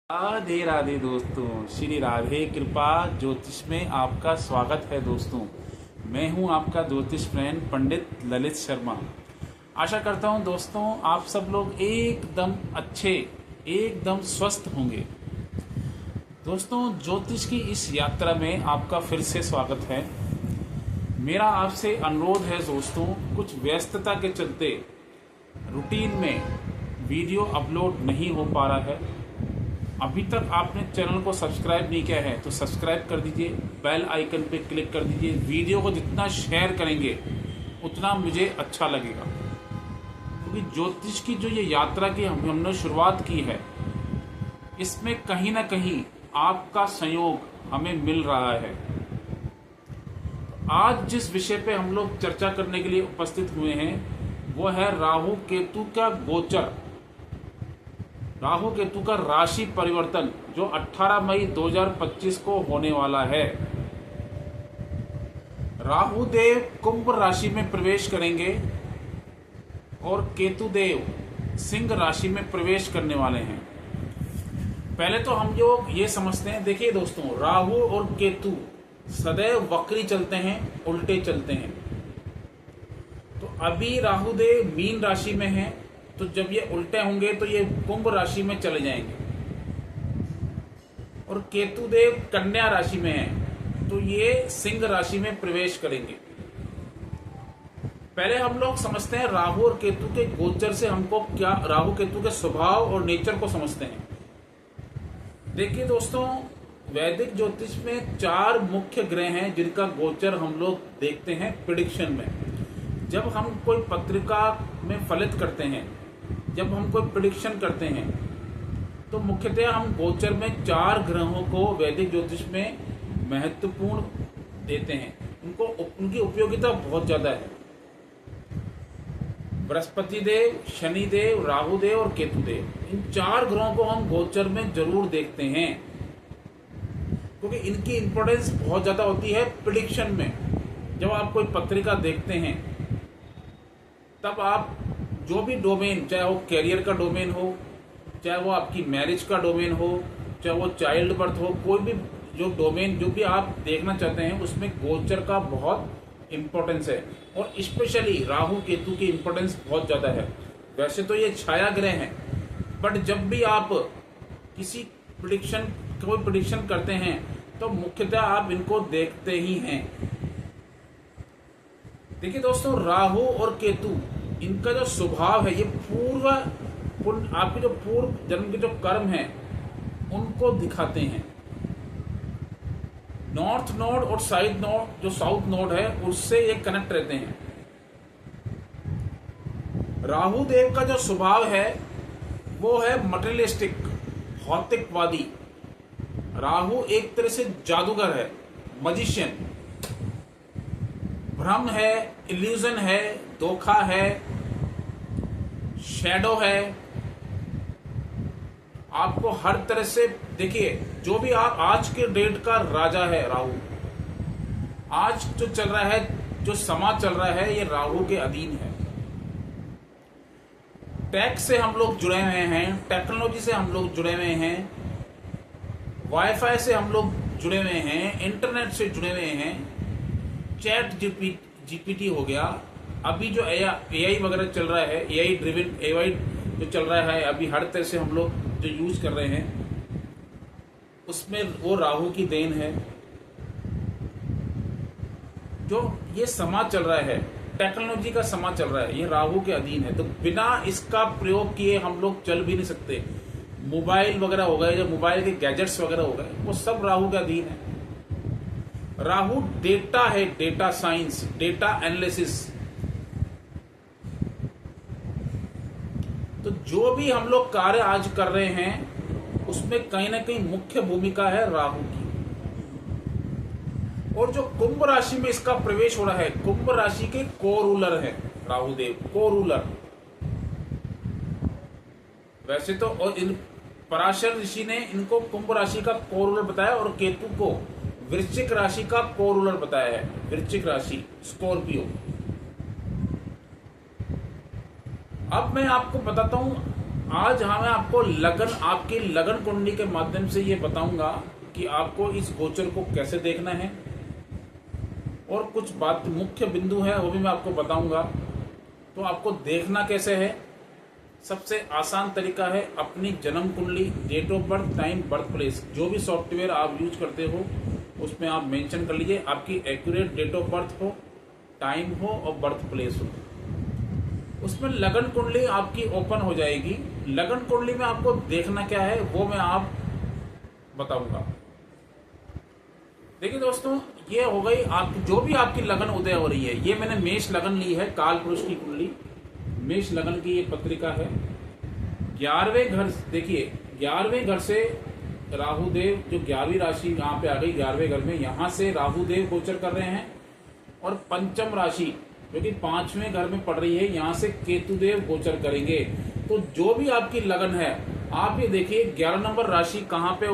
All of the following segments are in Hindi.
राधे राधे दोस्तों, श्री राधे कृपा ज्योतिष में आपका स्वागत है दोस्तों। मैं हूं आपका ज्योतिष फ्रेंड पंडित ललित शर्मा। आशा करता हूं दोस्तों आप सब लोग एकदम अच्छे, एकदम स्वस्थ होंगे। दोस्तों ज्योतिष की इस यात्रा में आपका फिर से स्वागत है। मेरा आपसे अनुरोध है दोस्तों, कुछ व्यस्तता के चलते रूटीन में वीडियो अपलोड नहीं हो पा रहा है। अभी तक आपने चैनल को सब्सक्राइब नहीं किया है तो सब्सक्राइब कर दीजिए, बेल आइकन पे क्लिक कर दीजिए। वीडियो को जितना शेयर करेंगे उतना मुझे अच्छा लगेगा, क्योंकि ज्योतिष की जो ये यात्रा की हमने शुरुआत की है, इसमें कहीं ना कहीं आपका सहयोग हमें मिल रहा है। आज जिस विषय पे हम लोग चर्चा करने के लिए उपस्थित हुए हैं वो है राहु केतु का गोचर, राहु केतु का राशि परिवर्तन जो 18 मई 2025 को होने वाला है। राहु देव कुंभ राशि में प्रवेश करेंगे और केतु देव सिंह राशि में प्रवेश करने वाले हैं। पहले तो हम लोग ये समझते हैं, देखिए दोस्तों, राहु और केतु सदैव वक्री चलते हैं, उल्टे चलते हैं। तो अभी राहु देव मीन राशि में है, तो जब ये उल्टे होंगे तो ये कुंभ राशि में चले जाएंगे, और केतु देव कन्या राशि में है तो ये सिंह राशि में प्रवेश करेंगे। पहले हम लोग समझते हैं राहु और केतु के गोचर से हमको क्या, राहु केतु के स्वभाव और नेचर को समझते हैं। देखिए दोस्तों, वैदिक ज्योतिष में 4 मुख्य ग्रह हैं जिनका गोचर हम लोग देखते हैं प्रिडिक्शन में। जब हम कोई पत्रिका में फलित करते हैं, जब हम कोई प्रिडिक्शन करते हैं, तो मुख्यतः हम गोचर में 4 ग्रहों को वैदिक ज्योतिष में महत्वपूर्ण देते हैं। उनकी उपयोगिता बहुत ज्यादा है। बृहस्पति देव, शनि देव, राहु देव और केतु देव, इन 4 ग्रहों को हम गोचर में जरूर देखते हैं, क्योंकि इनकी इंपॉर्टेंस बहुत ज्यादा होती है प्रिडिक्शन में। जब आप कोई पत्रिका देखते हैं तब आप जो भी डोमेन, चाहे वो कैरियर का डोमेन हो, चाहे वो आपकी मैरिज का डोमेन हो, चाहे वो चाइल्ड बर्थ हो, कोई भी जो डोमेन जो भी आप देखना चाहते हैं, उसमें गोचर का बहुत इंपॉर्टेंस है। और स्पेशली राहु केतु की इंपॉर्टेंस बहुत ज्यादा है। वैसे तो ये छाया ग्रह हैं, बट जब भी आप किसी कोई प्रिडिक्शन करते हैं तो मुख्यतः आप इनको देखते ही हैं। देखिए दोस्तों, राहु और केतु, इनका जो स्वभाव है, ये आपके जो पूर्व जन्म के जो कर्म हैं उनको दिखाते हैं। नॉर्थ नोड और साउथ नोड, जो साउथ नोड है, उससे ये कनेक्ट रहते हैं। राहु देव का जो स्वभाव है वो है मटेरियलिस्टिक, भौतिकवादी। राहु एक तरह से जादूगर है, मजिशियन। भ्रम है, इल्यूजन है, धोखा है, शैडो है। आपको हर तरह से, देखिए, जो भी आप आज के डेट का राजा है राहु। आज जो चल रहा है, जो समाज चल रहा है, ये राहु के अधीन है। टेक से हम लोग जुड़े हुए हैं, टेक्नोलॉजी से हम लोग जुड़े हुए हैं, वाईफाई से हम लोग जुड़े हुए हैं, इंटरनेट से जुड़े हुए हैं, चैट जीपीटी हो गया, अभी जो एआई वगैरह चल रहा है, एआई जो चल रहा है अभी, हर तरह से हम लोग जो यूज कर रहे हैं, उसमें वो राहु की देन है। जो ये समाज चल रहा है, टेक्नोलॉजी का समाज चल रहा है, ये राहु के अधीन है। तो बिना इसका प्रयोग किए हम लोग चल भी नहीं सकते। मोबाइल वगैरह हो गए, जो मोबाइल के गैजेट्स वगैरह हो गए, वो सब राहु के अधीन है। राहु डेटा है, डेटा साइंस, डेटा एनालिसिस। तो जो भी हम लोग कार्य आज कर रहे हैं उसमें कहीं ना कहीं मुख्य भूमिका है राहु की। और जो कुंभ राशि में इसका प्रवेश हो रहा है, कुंभ राशि के को रूलर है राहु देव, को रूलर। वैसे तो और इन पराशर ऋषि ने इनको कुंभ राशि का को रूलर बताया और केतु को वृश्चिक राशि का को रूलर बताया है। वृश्चिक राशि, स्कॉर्पियो। अब मैं आपको बताता हूं आज मैं आपको आपकी लगन कुंडली के माध्यम से ये बताऊंगा कि आपको इस गोचर को कैसे देखना है, और कुछ बात मुख्य बिंदु है वो भी मैं आपको बताऊंगा। तो आपको देखना कैसे है, सबसे आसान तरीका है अपनी जन्म कुंडली, date of birth, time, birth place, जो भी सॉफ्टवेयर आप यूज करते हो उसमें आप मेंशन कर लीजिए, आपकी एक्यूरेट डेट ऑफ बर्थ हो, टाइम हो और बर्थ प्लेस हो। उसमें लगन कुंडली आपकी ओपन हो जाएगी। लगन कुंडली में आपको देखना क्या है वो मैं आप बताऊंगा। देखिए दोस्तों, ये हो गई आपकी जो भी आपकी लगन उदय हो रही है। ये मैंने मेष लगन ली है, काल पुरुष की कुंडली, मेष लगन की ये पत्रिका है। 11वें घर, देखिए 11वें घर से राहु देव, जो 11वीं राशि यहाँ पे आ गई 11वें घर में, यहाँ से राहु देव गोचर कर रहे हैं। और पंचम राशि जो कि 5वें घर में पड़ रही है, यहाँ से केतु देव गोचर करेंगे। तो जो भी आपकी लगन है, आप ये देखिए 11 नंबर राशि कहाँ पे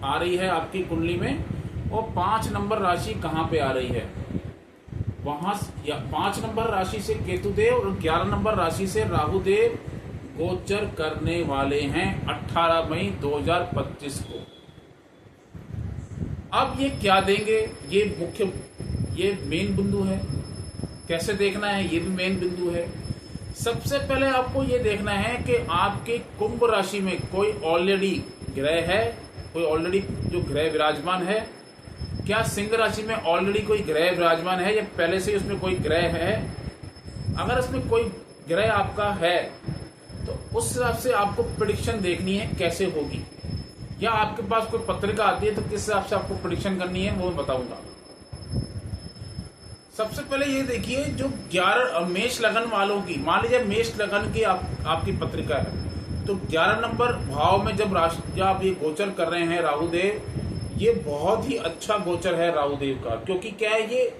आ रही है आपकी कुंडली में, और 5 नंबर राशि कहाँ पे आ रही है। वहां 5 नंबर राशि से केतु देव और 11 नंबर राशि से राहु देव गोचर करने वाले हैं 18 मई 2025 को। अब ये क्या देंगे, ये मेन बिंदु है। कैसे देखना है ये भी मेन बिंदु है। सबसे पहले आपको ये देखना है कि आपके कुंभ राशि में कोई ऑलरेडी ग्रह है, कोई ऑलरेडी जो ग्रह विराजमान है। क्या सिंह राशि में ऑलरेडी कोई ग्रह विराजमान है या पहले से उसमें कोई ग्रह है। अगर उसमें कोई ग्रह आपका है तो उस हिसाब से आपको प्रेडिक्शन देखनी है कैसे होगी, या आपके पास कोई पत्रिका आती है तो किस हिसाब से आपको प्रेडिक्शन करनी है वो बताऊंगा। सबसे पहले ये देखिए, जो 11 मेष लगन वालों की, मान लीजिए मेष लगन की आपकी पत्रिका है, तो 11 नंबर भाव में जब आप ये गोचर कर रहे हैं राहु देव, ये बहुत ही अच्छा गोचर है राहु देव का। क्योंकि क्या है, ये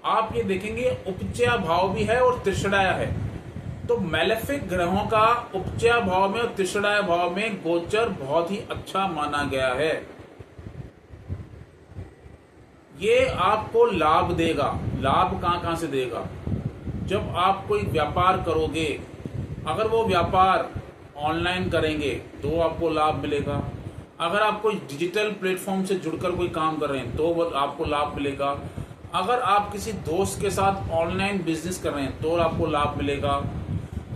आप ये देखेंगे उपचय भाव भी है और त्रिषणाया है। तो मैलेफिक ग्रहों का उपचय भाव में और त्रिषणाया भाव में गोचर बहुत ही अच्छा माना गया है। ये आपको लाभ देगा। लाभ कहां से देगा, जब आप कोई व्यापार करोगे, अगर वो व्यापार ऑनलाइन करेंगे तो आपको लाभ मिलेगा। अगर आप कोई डिजिटल प्लेटफॉर्म से जुड़कर कोई काम कर रहे हैं तो आपको लाभ मिलेगा। अगर आप किसी दोस्त के साथ ऑनलाइन बिजनेस कर रहे हैं तो आपको लाभ मिलेगा।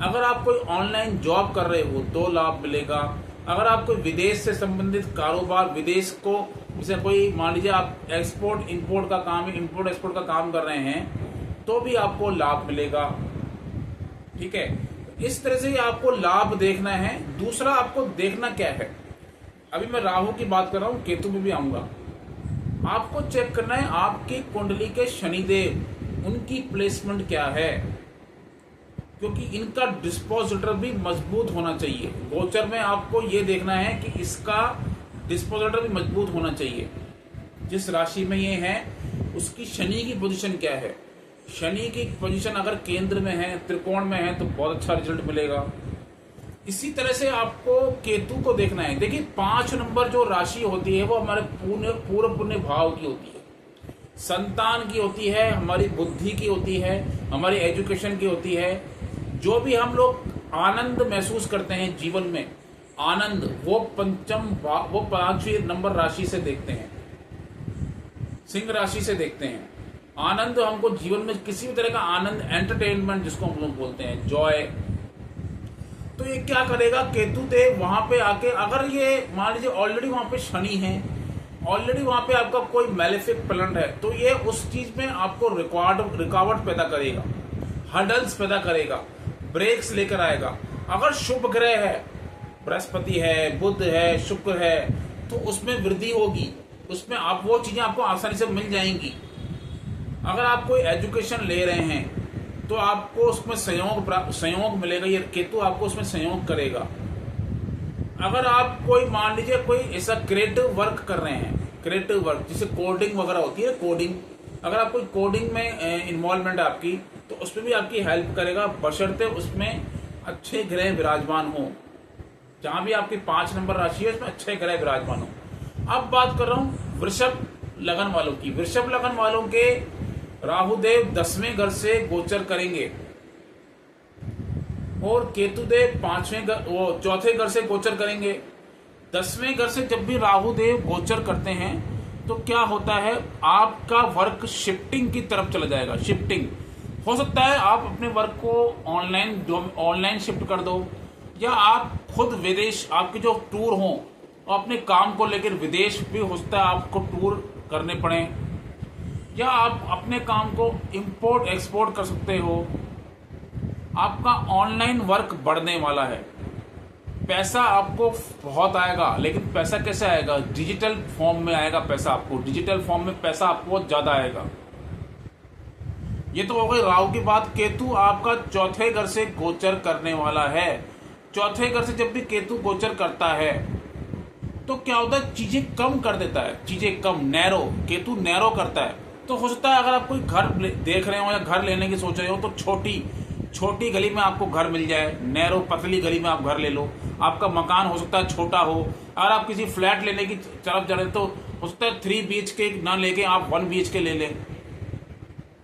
अगर आप कोई ऑनलाइन जॉब कर रहे हो तो लाभ मिलेगा। अगर आप कोई विदेश से संबंधित कारोबार, विदेश को जैसे कोई मान लीजिए आप एक्सपोर्ट इंपोर्ट का काम, इंपोर्ट एक्सपोर्ट का काम कर रहे हैं तो भी आपको लाभ मिलेगा। ठीक है, इस तरह से आपको लाभ देखना है। दूसरा आपको देखना क्या है, अभी मैं राहु की बात कर रहा हूं, केतु में भी आऊंगा। आपको चेक करना है आपकी कुंडली के शनिदेव, उनकी प्लेसमेंट क्या है, क्योंकि इनका डिस्पोजिटर भी मजबूत होना चाहिए। गोचर में आपको ये देखना है कि इसका डिस्पोजिटर भी मजबूत होना चाहिए। जिस राशि में ये है उसकी शनि की पोजीशन क्या है। शनि की पोजीशन अगर केंद्र में है, त्रिकोण में है, तो बहुत अच्छा रिजल्ट मिलेगा। इसी तरह से आपको केतु को देखना है। देखिए 5 नंबर जो राशि होती है वो हमारे पूर्व पुण्य भाव की होती है, संतान की होती है, हमारी बुद्धि की होती है, हमारी एजुकेशन की होती है। जो भी हम लोग आनंद महसूस करते हैं जीवन में, आनंद, वो 5वीं नंबर राशि से देखते हैं, सिंह राशि से देखते हैं। आनंद हमको जीवन में किसी भी तरह का आनंद, एंटरटेनमेंट जिसको हम लोग बोलते हैं, जॉय। तो ये क्या करेगा, केतु देव वहां पे आके, अगर ये मान लीजिए ऑलरेडी वहां पे शनि है, ऑलरेडी वहां पे आपका कोई मैलेफिक प्लैनेट है, तो ये उस चीज में आपको रिकावट पैदा करेगा, हर्डल्स पैदा करेगा, ब्रेक्स लेकर आएगा। अगर शुभ ग्रह है, बृहस्पति है, बुध है, शुक्र है, तो उसमें वृद्धि होगी, उसमें आप वो चीजें आपको आसानी से मिल जाएंगी। अगर आप कोई एजुकेशन ले रहे हैं तो आपको उसमें संयोग मिलेगा, ये केतु आपको उसमें संयोग करेगा। अगर आप कोई मान लीजिए कोई ऐसा क्रिएटिव वर्क कर रहे हैं, क्रिएटिव वर्क जैसे कोडिंग वगैरह होती है, कोडिंग, अगर आप कोई कोडिंग में इन्वॉल्वमेंट है आपकी, तो उसमें भी आपकी हेल्प करेगा, बशर्ते उसमें अच्छे ग्रह विराजमान हो। जहां भी आपकी 5 नंबर राशि है उसमें अच्छे ग्रह विराजमान हो। अब बात कर रहा हूं वृषभ लगन वालों की। वृषभ लगन वालों के राहुदेव 10वें घर से गोचर करेंगे। और केतुदेव चौथे घर से गोचर करेंगे। 10वें घर से जब भी राहु देव गोचर करते हैं तो क्या होता है, आपका वर्क शिफ्टिंग की तरफ चला जाएगा। शिफ्टिंग हो सकता है आप अपने वर्क को ऑनलाइन शिफ्ट कर दो, या आप खुद विदेश, आपके जो टूर हो अपने काम को लेकर विदेश भी हो सकता है आपको टूर करने पड़े, या आप अपने काम को इंपोर्ट एक्सपोर्ट कर सकते हो। आपका ऑनलाइन वर्क बढ़ने वाला है। पैसा आपको बहुत आएगा, लेकिन पैसा कैसे आएगा, डिजिटल फॉर्म में आएगा पैसा। आपको डिजिटल फॉर्म में पैसा आपको बहुत ज्यादा आएगा। ये तो हो गई राहु की बात। केतु आपका चौथे घर से गोचर करने वाला है। चौथे घर से जब भी केतु गोचर करता है तो क्या होता है, चीजें कम कर देता है, चीजें कम, नैरो, केतु नैरो करता है। तो हो सकता है अगर आप कोई घर देख रहे हो या घर लेने की सोच रहे हो तो छोटी गली में आपको घर मिल जाए, नैरो पतली गली में आप घर ले लो। आपका मकान हो सकता है छोटा हो। अगर आप किसी फ्लैट लेने की तरफ जा रहे हो तो हो सकता है 3 BHK ना लेके आप 1 BHK ले लें।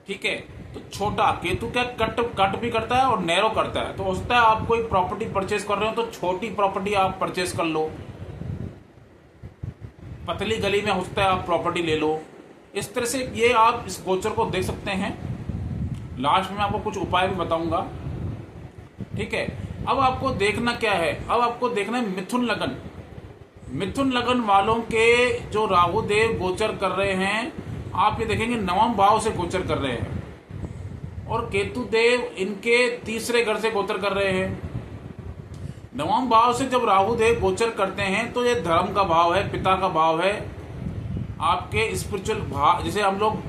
ठीक है, तो छोटा केतु क्या कट भी करता है और नैरो करता है। तो हो सकता है आप कोई प्रॉपर्टी परचेज कर रहे हो तो छोटी प्रॉपर्टी आप परचेज कर लो, पतली गली में हो सकता है आप प्रॉपर्टी ले लो। इस तरह से ये आप इस गोचर को देख सकते हैं। लास्ट में आपको कुछ उपाय भी बताऊंगा। ठीक है, अब आपको देखना क्या है, अब आपको देखना है मिथुन लगन। मिथुन लगन वालों के जो राहु देव गोचर कर रहे हैं, आप ये देखेंगे 9वें भाव से गोचर कर रहे हैं, और केतु देव इनके तीसरे घर से गोचर कर रहे हैं। 9वें भाव से जब राहु देव गोचर करते हैं तो ये धर्म का भाव है, पिता का भाव है, आपके स्पिरिचुअल भाव। जैसे हम लोग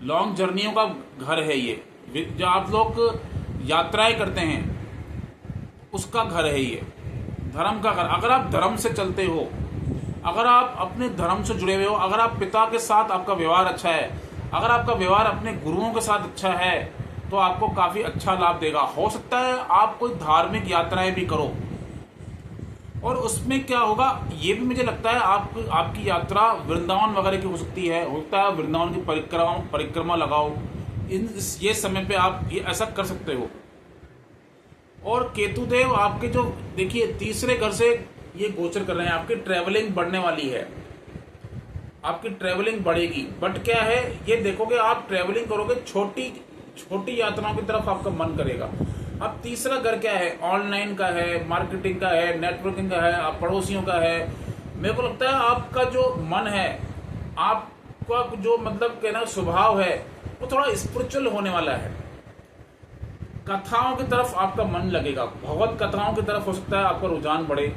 लॉन्ग जर्नियों का घर है ये, जो आप लोग यात्राएं करते हैं उसका घर है ये, धर्म का घर। अगर आप धर्म से चलते हो, अगर आप अपने धर्म से जुड़े हुए हो, अगर आप पिता के साथ आपका व्यवहार अच्छा है, अगर आपका व्यवहार अपने गुरुओं के साथ अच्छा है तो आपको काफी अच्छा लाभ देगा। हो सकता है आप कोई धार्मिक यात्राएं भी करो, और उसमें क्या होगा, ये भी मुझे लगता है आपकी यात्रा वृंदावन वगैरह की हो सकती है। हो सकता है वृंदावन की परिक्रमा लगाओ। ये समय पे आप ये ऐसा कर सकते हो। और केतुदेव आपके जो देखिए तीसरे घर से ये गोचर कर रहे हैं, आपकी ट्रेवलिंग बढ़ने वाली है, आपकी ट्रेवलिंग बढ़ेगी। बट क्या है, ये देखोगे आप ट्रेवलिंग करोगे, छोटी यात्राओं की तरफ आपका मन करेगा। अब तीसरा घर क्या है, ऑनलाइन का है, मार्केटिंग का है, नेटवर्किंग का है, आप पड़ोसियों का है। मेरे को लगता है आपका जो मन है, आपका जो मतलब कहना स्वभाव है, वो थोड़ा स्पिरिचुअल होने वाला है। कथाओं की तरफ आपका मन लगेगा, भगवत कथाओं की तरफ हो सकता है आपका रुझान बढ़े।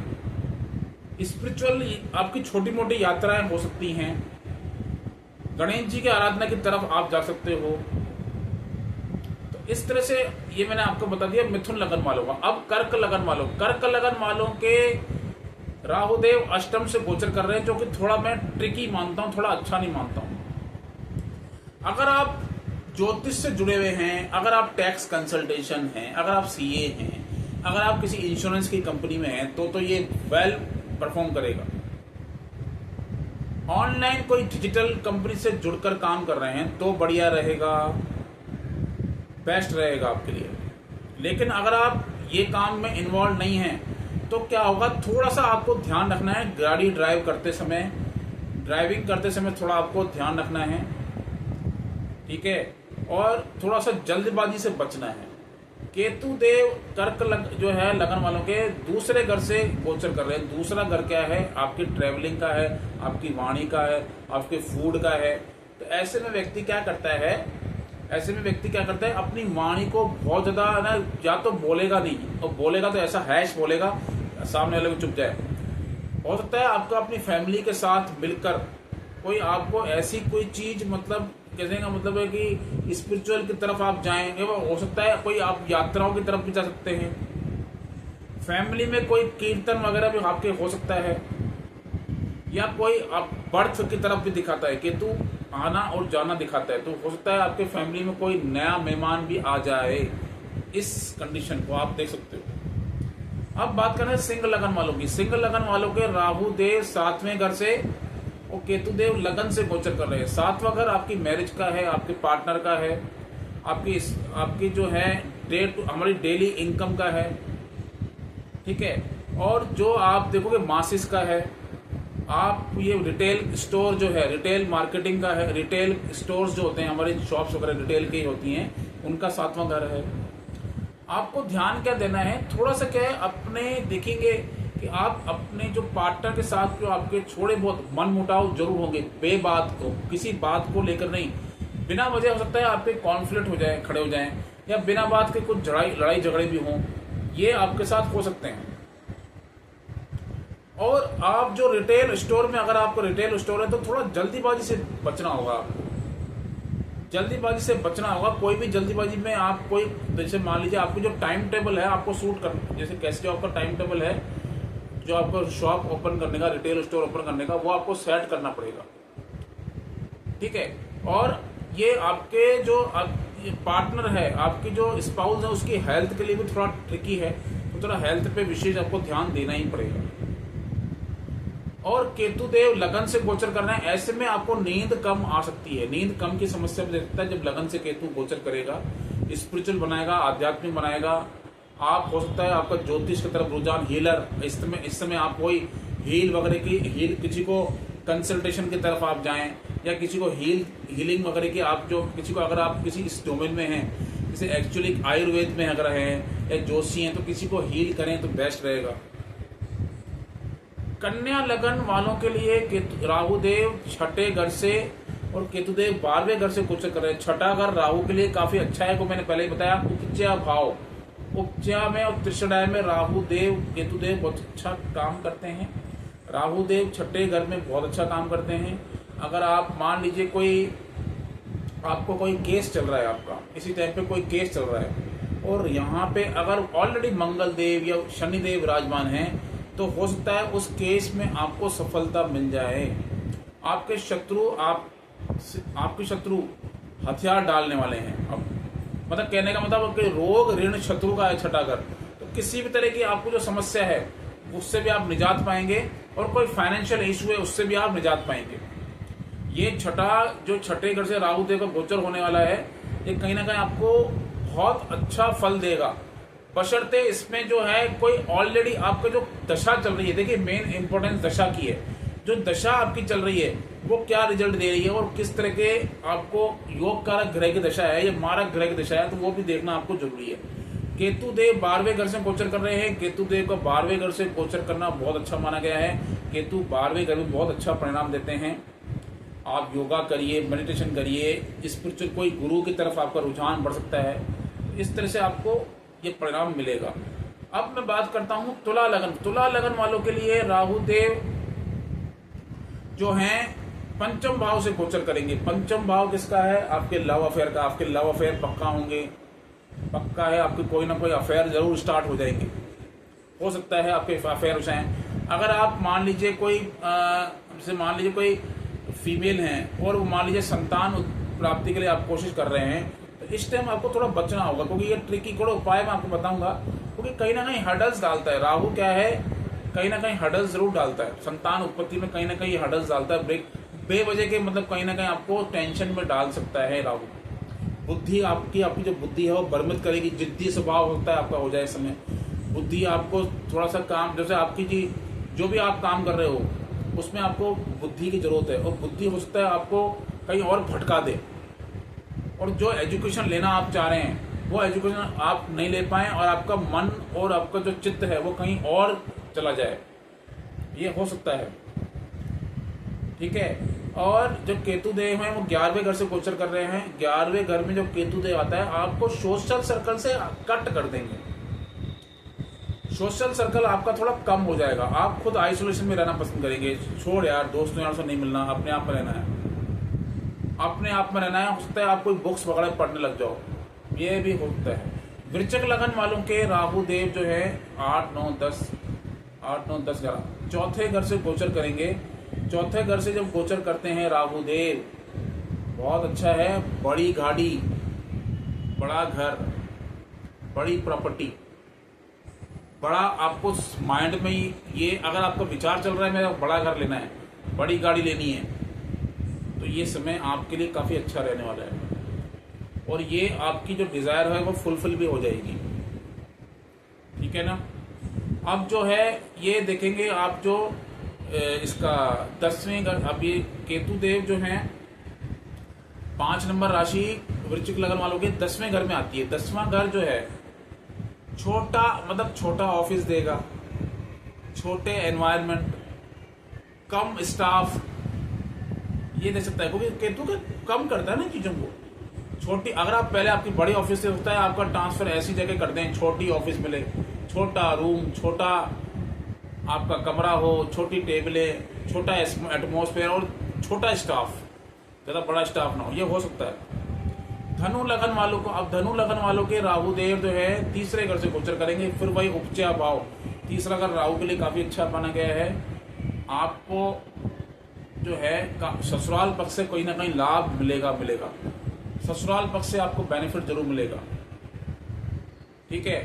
स्पिरिचुअल आपकी छोटी मोटी यात्राएं हो सकती हैं। गणेश जी की आराधना की तरफ आप जा सकते हो। तो इस तरह से ये मैंने आपको बता दिया मिथुन लगन वालों का। अब कर्क लगन वालों के राहुदेव अष्टम से गोचर कर रहे हैं, जो कि थोड़ा मैं ट्रिकी मानता हूं, थोड़ा अच्छा नहीं मानता हूं। अगर आप ज्योतिष से जुड़े हुए हैं, अगर आप टैक्स कंसल्टेशन हैं, अगर आप सीए हैं, अगर आप किसी इंश्योरेंस की कंपनी में हैं, तो ये वेल परफॉर्म करेगा। ऑनलाइन कोई डिजिटल कंपनी से जुड़कर काम कर रहे हैं तो बढ़िया रहेगा, बेस्ट रहेगा आपके लिए। लेकिन अगर आप ये काम में इन्वॉल्व नहीं हैं तो क्या होगा, थोड़ा सा आपको ध्यान रखना है। गाड़ी ड्राइविंग करते समय थोड़ा आपको ध्यान रखना है, ठीक है, और थोड़ा सा जल्दबाजी से बचना है। केतु देव कर्क जो है लगन वालों के दूसरे घर से गोचर कर रहे हैं। दूसरा घर क्या है, आपकी ट्रेवलिंग का है, आपकी वाणी का है, आपके फूड का है। तो ऐसे में व्यक्ति क्या करता है, अपनी वाणी को बहुत ज्यादा ना, या तो बोलेगा नहीं, और बोलेगा तो ऐसा हैश बोलेगा सामने वाले को चुप जाए। हो सकता है आपको अपनी फैमिली के साथ मिलकर कोई आपको ऐसी कोई चीज मतलब कहने का मतलब है कि स्पिरिचुअल की तरफ आप जाएंगे। हो सकता है कोई आप यात्राओं की तरफ भी जा सकते हैं। फैमिली में कोई कीर्तन वगैरह भी आपके हो सकता है, या कोई आप बर्थ की तरफ भी दिखाता है, केतु आना और जाना दिखाता है। तो हो सकता है आपके फैमिली में कोई नया मेहमान भी आ जाए। इस कंडीशन को आप देख सकते हो। अब बात कर रहे हैं सिंह लगन वालों की। सिंह लगन वालों के राहु देव 7वें घर से और केतु देव लगन से गोचर कर रहे हैं। 7वां घर आपकी मैरिज का है, आपके पार्टनर का है, आपकी जो है हमारी डेली इनकम का है, ठीक है। और जो आप देखोगे मासिस का है, आप ये रिटेल स्टोर जो है, रिटेल मार्केटिंग का है, रिटेल स्टोर्स जो होते हैं हमारी शॉप्स वगैरह रिटेल की होती हैं, उनका 7वां घर है। आपको ध्यान क्या देना है, थोड़ा सा क्या है अपने देखेंगे कि आप अपने जो पार्टनर के साथ जो आपके थोड़े बहुत मन मुटाव जरूर होंगे, बेबात को, किसी बात को लेकर नहीं, बिना वजह हो सकता है आपके कॉन्फ्लिक्ट हो जाए, खड़े हो जाएं, या बिना बात के कुछ लड़ाई झगड़े भी हों, ये आपके साथ हो सकते हैं। और आप जो रिटेल स्टोर में, अगर आपको रिटेल स्टोर है तो थोड़ा जल्दीबाजी से बचना होगा, जल्दीबाजी से बचना होगा। कोई भी जल्दीबाजी में आप कोई, जैसे मान लीजिए आपको जो टाइम टेबल है आपको सूट कर, जैसे कैसे जो आपका टाइम टेबल है जो आपको शॉप ओपन करने का, रिटेल स्टोर ओपन करने का, वो आपको सेट करना पड़ेगा, ठीक है। और ये आपके जो पार्टनर है, आपकी जो स्पाउस है, उसकी हेल्थ के लिए भी थोड़ा ट्रिकी है, तो थोड़ा हेल्थ पे विशेष आपको ध्यान देना ही पड़ेगा। और केतु देव लगन से गोचर करना है, ऐसे में आपको नींद कम आ सकती है। नींद कम की समस्या में देखता है जब लगन से केतु गोचर करेगा, स्पिरिचुअल बनाएगा, आध्यात्मिक बनाएगा। आप हो सकता है आपका ज्योतिष की तरफ रुझान, हीलर, इस समय आप कोई हील वगैरह की किसी को कंसल्टेशन की तरफ आप जाएं, या किसी को हीलिंग वगैरह की, आप जो किसी को, अगर आप किसी इस डोमेन में हैं, जैसे एक्चुअली आयुर्वेद में अगर हैं या जोशी हैं, तो किसी को हील करें तो बेस्ट रहेगा। कन्या लगन वालों के लिए राहु देव 6ठे घर से और केतु देव 12वें घर से गोचर कर रहे हैं। 6ठा घर राहु के लिए काफी अच्छा है, को मैंने पहले ही बताया। उपज्या भाव, उपज्या में और त्रिषणाय में राहु देव केतु देव बहुत अच्छा काम करते हैं। राहु देव 6ठे घर में बहुत अच्छा काम करते हैं। अगर आप मान लीजिए आपको कोई केस चल रहा है, आपका इसी टाइम पे कोई केस चल रहा है, और यहाँ पे अगर ऑलरेडी मंगल देव या शनि देव विराजमान है, तो हो सकता है उस केस में आपको सफलता मिल जाए। आपके शत्रु हथियार डालने वाले हैं। अब मतलब कहने का मतलब कि रोग ऋण शत्रु का है 6ठा घर, तो किसी भी तरह की आपको जो समस्या है उससे भी आप निजात पाएंगे, और कोई फाइनेंशियल इशू है उससे भी आप निजात पाएंगे। ये 6ठे घर से राहु देव का गोचर होने वाला है, ये कहीं ना कहीं आपको बहुत अच्छा फल देगा, बशर्ते इसमें जो है कोई ऑलरेडी आपका जो दशा चल रही है। देखिए मेन इंपॉर्टेंस दशा की है, जो दशा आपकी चल रही है वो क्या रिजल्ट दे रही है, और किस तरह के आपको योग कारक ग्रह की दशा है या मारक ग्रह की दशा है, तो वो भी देखना आपको जरूरी है। केतु देव 12वें घर से गोचर कर रहे हैं। केतु देव का 12वें घर से गोचर करना बहुत अच्छा माना गया है। केतु 12वें घर में बहुत अच्छा परिणाम देते हैं। आप योगा करिए, मेडिटेशन करिए, स्पिरिचुअल कोई गुरु की तरफ आपका रुझान बढ़ सकता है, इस तरह से आपको ये परिणाम मिलेगा। अब मैं बात करता हूं तुला लगन। तुला लगन वालों के लिए राहु देव जो हैं पंचम भाव से गोचर करेंगे। पंचम भाव किसका है? आपके लव अफेयर का। आपके लव अफेयर पक्का होंगे, पक्का है आपके कोई ना कोई अफेयर जरूर स्टार्ट हो जाएंगे। हो सकता है आपके अफेयर हो जाएं। अगर आप मान लीजिए कोई जैसे मान लीजिए कोई फीमेल हैं और वो मान लीजिए संतान प्राप्ति के लिए आप कोशिश कर रहे हैं, तो इस टाइम आपको थोड़ा बचना होगा, क्योंकि ये ट्रिकी कोई उपाय मैं आपको बताऊंगा, क्योंकि कहीं ना कहीं हर्डल्स डालता है राहु। क्या है, कहीं ना कहीं हर्डल्स जरूर डालता है संतान उत्पत्ति में, कहीं ना कहीं हर्डल्स डालता है बेवजह के, मतलब कहीं ना कहीं आपको टेंशन में डाल सकता है राहु। बुद्धि आपकी जो बुद्धि है वो भ्रमित करेगी, जिद्दी स्वभाव होता है आपका हो जाए इस समय। बुद्धि आपको थोड़ा सा काम, जैसे आपकी जो भी आप काम कर रहे हो उसमें आपको बुद्धि की जरूरत है, और बुद्धि हो सकता है आपको कहीं और भटका दे, और जो एजुकेशन लेना आप चाह रहे हैं वो एजुकेशन आप नहीं ले पाए, और आपका मन और आपका जो चित्त है वो कहीं और चला जाए, ये हो सकता है। ठीक है। और जो केतु देव हैं वो 11वें घर से गोचर कर रहे हैं। 11वें घर में जो केतु देव आता है आपको सोशल सर्कल से कट कर देंगे। सोशल सर्कल आपका थोड़ा कम हो जाएगा, आप खुद आइसोलेशन में रहना पसंद करेंगे। छोड़ यार, दोस्तों यार से नहीं मिलना, अपने आप में रहना है, अपने आप में रहना है। हो सकता है आप कोई बुक्स वगैरह पढ़ने लग जाओ, ये भी होता है। वृश्चिक लगन वालों के राहु देव जो है 8, 9, 10, 11 चौथे घर से गोचर करेंगे। चौथे घर से जब गोचर करते हैं राहु देव, बहुत अच्छा है। बड़ी गाड़ी, बड़ा घर, बड़ी प्रॉपर्टी, बड़ा आपको माइंड में ये अगर आपका विचार चल रहा है मेरा बड़ा घर लेना है, बड़ी गाड़ी लेनी है, तो ये समय आपके लिए काफ़ी अच्छा रहने वाला है। और ये आपकी जो डिज़ायर है वो फुलफिल भी हो जाएगी। ठीक है ना। अब जो है ये देखेंगे आप जो इसका 10वें घर, अब ये केतु देव जो हैं 5 नंबर राशि वृश्चिक लगन वालों के 10वें घर में आती है। 10वां घर जो है छोटा, मतलब छोटा ऑफिस देगा, छोटे एनवायरनमेंट, कम स्टाफ, ये दे सकता है क्योंकि केतु का कम करता है ना चीज़ों को। छोटी, अगर आप पहले आपकी बड़ी ऑफिस से होता है आपका ट्रांसफर ऐसी जगह कर दें, छोटी ऑफिस मिले, छोटा रूम, छोटा आपका कमरा हो, छोटी टेबलें, छोटा एटमॉस्फेयर और छोटा स्टाफ, ज़्यादा बड़ा स्टाफ ना हो, ये हो सकता है। धनु लगन वालों को, अब धनु लगन वालों के राहु देव जो है तीसरे घर से गोचर करेंगे, फिर वही उपजा भाव। तीसरा घर राहु के लिए काफ़ी अच्छा माना गया है। आपको जो है ससुराल पक्ष से कोई ना कहीं लाभ मिलेगा। ससुराल पक्ष से आपको बेनिफिट जरूर मिलेगा। ठीक है।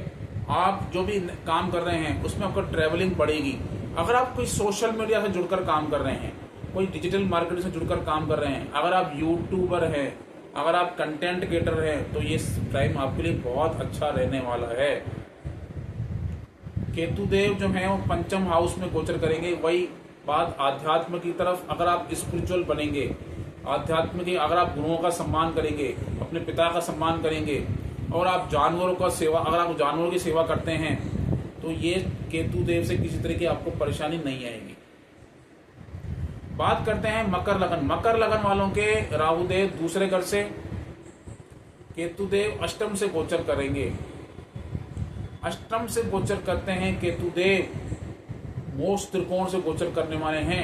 आप जो भी काम कर रहे हैं उसमें आपको ट्रैवलिंग बढ़ेगी। अगर आप कोई सोशल मीडिया से जुड़कर काम कर रहे हैं, कोई डिजिटल मार्केटिंग से जुड़कर काम कर रहे हैं, अगर आप यूट्यूबर हैं, अगर आप कंटेंट क्रिएटर हैं, तो ये टाइम आपके लिए बहुत अच्छा रहने वाला है। केतु देव जो है वो पंचम हाउस में गोचर करेंगे। वही बात आध्यात्म की तरफ, अगर आप स्पिरिचुअल बनेंगे, आध्यात्म की, अगर आप गुरुओं का सम्मान करेंगे, अपने पिता का सम्मान करेंगे और आप जानवरों का सेवा, अगर आप जानवरों की सेवा करते हैं तो ये केतु देव से किसी तरह की आपको परेशानी नहीं आएगी। बात करते हैं मकर लगन। मकर लगन वालों के राहु देव दूसरे घर से, केतु देव अष्टम से गोचर करेंगे। अष्टम से गोचर करते हैं केतु देव, मोक्ष त्रिकोण से गोचर करने वाले हैं।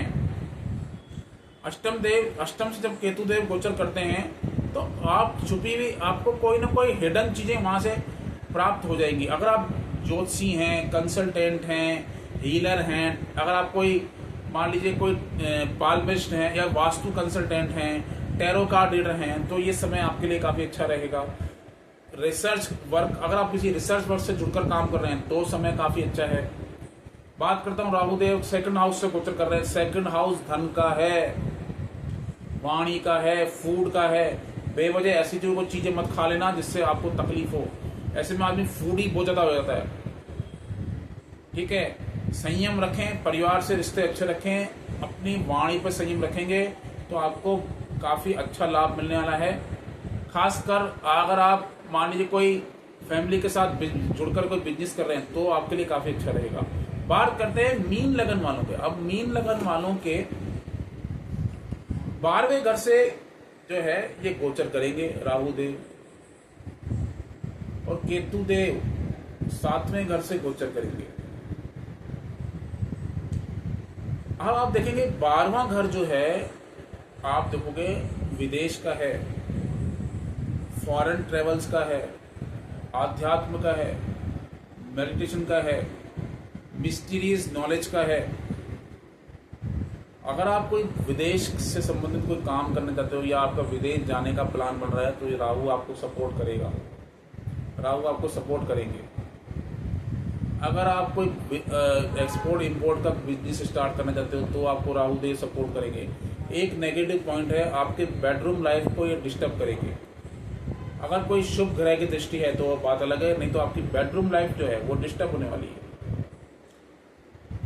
अष्टम से जब केतु देव गोचर करते हैं तो आप छुपी हुई, आपको कोई ना कोई हिडन चीजें वहां से प्राप्त हो जाएंगी। अगर आप ज्योतिषी हैं, कंसल्टेंट हैं, हीलर हैं, अगर आप कोई मान लीजिए कोई पाल्मिस्ट हैं या वास्तु कंसल्टेंट हैं, टैरो कार्ड रीडर हैं, तो ये समय आपके लिए काफी अच्छा रहेगा। रिसर्च वर्क, अगर आप किसी रिसर्च वर्क से जुड़कर काम कर रहे हैं तो समय काफी अच्छा है। बात करता हूँ राहु देव सेकंड हाउस से गोचर कर रहे हैं। सेकंड हाउस धन का है, वाणी का है, फूड का है। बेवजह ऐसी जो चीजें मत खा लेना जिससे आपको तकलीफ हो। ऐसे में आदमी फूडी बहुत ज्यादा हो जाता है। ठीक है। संयम रखें, परिवार से रिश्ते अच्छे रखें, अपनी वाणी पर संयम रखेंगे तो आपको काफी अच्छा लाभ मिलने वाला है। खासकर अगर आप मान लीजिए कोई फैमिली के साथ जुड़कर कोई बिजनेस कर रहे हैं तो आपके लिए काफी अच्छा रहेगा। बात करते हैं मीन लगन वालों के। अब मीन लगन वालों के 12वें घर से जो है ये गोचर करेंगे राहु देव, और केतु देव 7वें घर से गोचर करेंगे। अब आप देखेंगे 12वां घर जो है आप देखोगे विदेश का है, फॉरेन ट्रेवल्स का है, आध्यात्म का है, मेडिटेशन का है, मिस्टीरियस नॉलेज का है। अगर आप कोई विदेश से संबंधित कोई काम करना चाहते हो या आपका विदेश जाने का प्लान बन रहा है तो ये राहु आपको सपोर्ट करेगा, राहु आपको सपोर्ट करेंगे। अगर आप कोई एक्सपोर्ट इंपोर्ट का बिजनेस स्टार्ट करना चाहते हो तो आपको राहु देव सपोर्ट करेंगे। एक नेगेटिव पॉइंट है, आपके बेडरूम लाइफ को ये डिस्टर्ब करेंगे। अगर कोई शुभ ग्रह की दृष्टि है तो बात अलग है, नहीं तो आपकी बेडरूम लाइफ जो है वो डिस्टर्ब होने वाली है।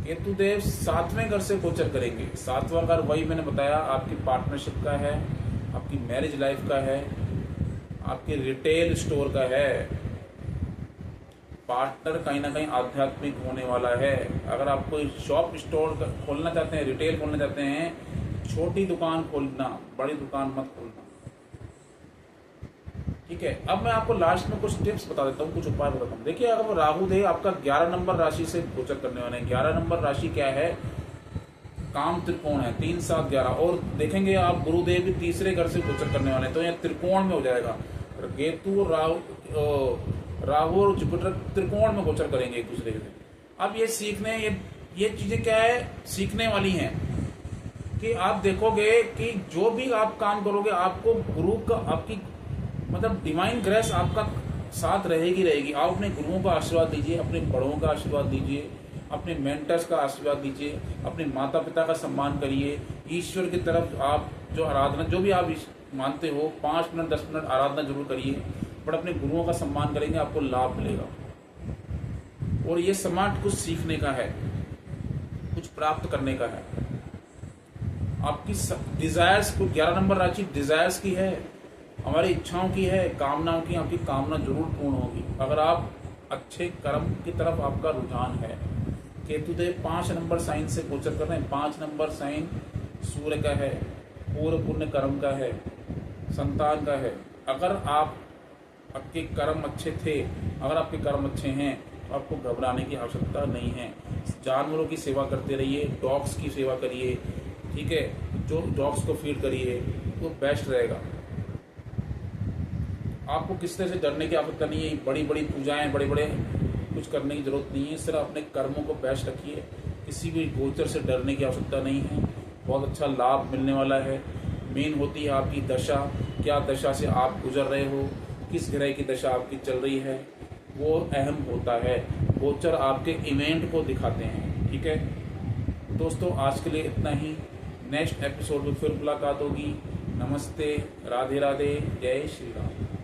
केतु देव 7वें घर से गोचर करेंगे। 7वां घर वही मैंने बताया आपकी पार्टनरशिप का है, आपकी मैरिज लाइफ का है, आपके रिटेल स्टोर का है। पार्टनर कहीं ना कहीं आध्यात्मिक होने वाला है। अगर आप कोई शॉप स्टोर खोलना चाहते हैं, रिटेल खोलना चाहते हैं, छोटी दुकान खोलना, बड़ी दुकान मत खोलना। ठीक है। अब मैं आपको लास्ट में कुछ टिप्स बता देता हूँ, कुछ उपाय बताता हूँ। देखिए, अगर राहु देव आपका 11 नंबर राशि से गोचर करने वाले हैं। 11 नंबर राशि क्या है? काम त्रिकोण है, 3, 7, 11। और देखेंगे आप गुरुदेव भी तीसरे घर से गोचर करने वाले हैं तो यह त्रिकोण में हो जाएगा। केतु राहु और जुपिटर त्रिकोण में गोचर करेंगे एक दूसरे के। अब ये सीखने, ये चीजें क्या है, सीखने वाली हैं कि आप देखोगे कि जो भी आप काम करोगे आपको गुरु का, आपकी मतलब डिवाइन ग्रेस आपका साथ रहेगी। आप अपने गुरुओं का आशीर्वाद दीजिए, अपने बड़ों का आशीर्वाद दीजिए, अपने मेंटर्स का आशीर्वाद दीजिए, अपने माता पिता का सम्मान करिए। ईश्वर की तरफ आप जो आराधना, जो भी आप मानते हो 5 मिनट 10 मिनट आराधना जरूर करिए, बट अपने गुरुओं का सम्मान करेंगे, आपको लाभ मिलेगा। और ये समाज कुछ सीखने का है, कुछ प्राप्त करने का है। आपकी डिजायर्स को 11 नंबर राशि डिजायर्स की है, हमारी इच्छाओं की है, कामनाओं की। आपकी कामना जरूर पूर्ण होगी अगर आप अच्छे कर्म की तरफ आपका रुझान है। केतुदेव 5 नंबर साइन से गोचर कर रहे हैं। 5 नंबर साइन सूर्य का है, पूर्व पुण्य कर्म का है, संतान का है। अगर आप आपके कर्म अच्छे थे, अगर आपके कर्म अच्छे हैं तो आपको घबराने की आवश्यकता नहीं है। जानवरों की सेवा करते रहिए, डॉग्स की सेवा करिए, ठीक है, जो डॉग्स को फीड करिए तो बेस्ट रहेगा। आपको किस तरह से डरने की आवश्यकता नहीं है, बड़ी बड़ी पूजाएं, बड़े बड़े कुछ करने की जरूरत नहीं है। सिर्फ अपने कर्मों को बेस्ट रखिए, किसी भी गोचर से डरने की आवश्यकता नहीं है। बहुत अच्छा लाभ मिलने वाला है। मेन होती है आपकी दशा, क्या दशा से आप गुजर रहे हो, किस ग्रह की दशा आपकी चल रही है, वो अहम होता है। गोचर आपके इवेंट को दिखाते हैं, ठीक है दोस्तों। आज के लिए इतना ही, नेक्स्ट एपिसोड में फिर मुलाकात होगी। नमस्ते, राधे राधे, जय श्री राम।